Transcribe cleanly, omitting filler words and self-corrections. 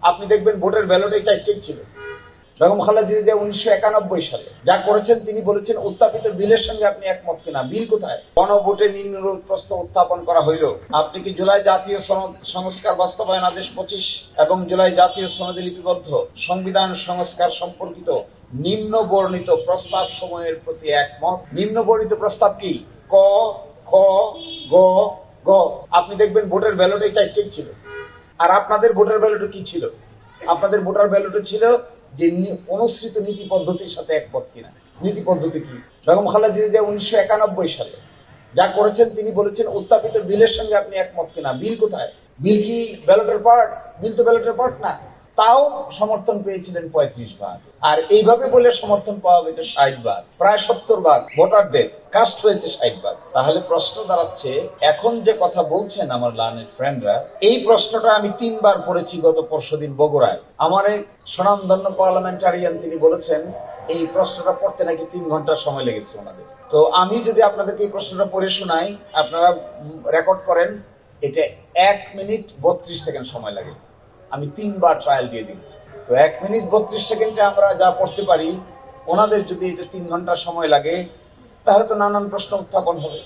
আপনি দেখবেন ভোটের ব্যালটে চারটেই ছিল। বেগম খালেদা জিয়া 1991 সালে যা করেছেন, তিনি বলেছেন উত্থাপিত বিলের সঙ্গে আপনি একমত কিনা। বিল কোথায়? গণভোটে নিম্নরূপ প্রস্তাব উত্থাপন করা হইল। আপনি কি জুলাই জাতীয় সনদ সংস্কার বাস্তবায়ন আদেশ 25 এবং জুলাই জাতীয় সনদে লিপিবদ্ধ সংবিধান সংস্কার সম্পর্কিত নিম্ন বর্ণিত প্রস্তাব সময়ের প্রতি একমত? নিম্ন বর্ণিত প্রস্তাব কি? ক, খ, গ, গ। আপনি দেখবেন ভোটের ব্যালটে চারটেই ছিল। আর আপনাদের ভোটার ব্যালটে কি ছিল? আপনাদের ভোটার ব্যালটে ছিল যে অনুসৃত নীতি পদ্ধতির সাথে একমত কিনা। নীতি পদ্ধতি কি? বেগম খালেদা জিয়া 1991 সালে যা করেছেন, তিনি বলেছেন উত্থাপিত বিলের সঙ্গে আপনি একমত কিনা। বিল কোথায়? বিল কি ব্যালটের পার্ট? বিল তো ব্যালটের পার্ট না। তাও সমর্থন পেয়েছিলেন 35 ভাগ। আর এইভাবে বলে সমর্থন পাওয়া গেছে 60 ভাগ, প্রায় 70 ভাগ ভোটারদের কাস্ট হয়েছে 60 ভাগ। তাহলে প্রশ্ন দাঁড়াচ্ছে, এখন যে কথা বলছেন আমার লার্নেড ফ্রেন্ডরা, এই প্রশ্নটা আমি 3 বার পড়েছি গত পরশুদিন বগুড়ায়। আমার এক স্বনামধন্য পার্লামেন্টারিয়ান তিনি বলেছেন এই প্রশ্নটা পড়তে নাকি 3 ঘন্টা সময় লেগেছে ওনাদের। তো আমি যদি আপনাদেরকে এই প্রশ্নটা পড়ে শোনাই, আপনারা রেকর্ড করেন, এটা 1 মিনিট 32 সেকেন্ড সময় লাগে। আমি 3 বার ট্রায়াল দিয়ে দিচ্ছি। তো 1 মিনিট 32 সেকেন্ডে আমরা যা পড়তে পারি, ওনাদের যদি এটা 3 ঘন্টা সময় লাগে, তাহলে তো নানান প্রশ্ন উত্থাপন হবে।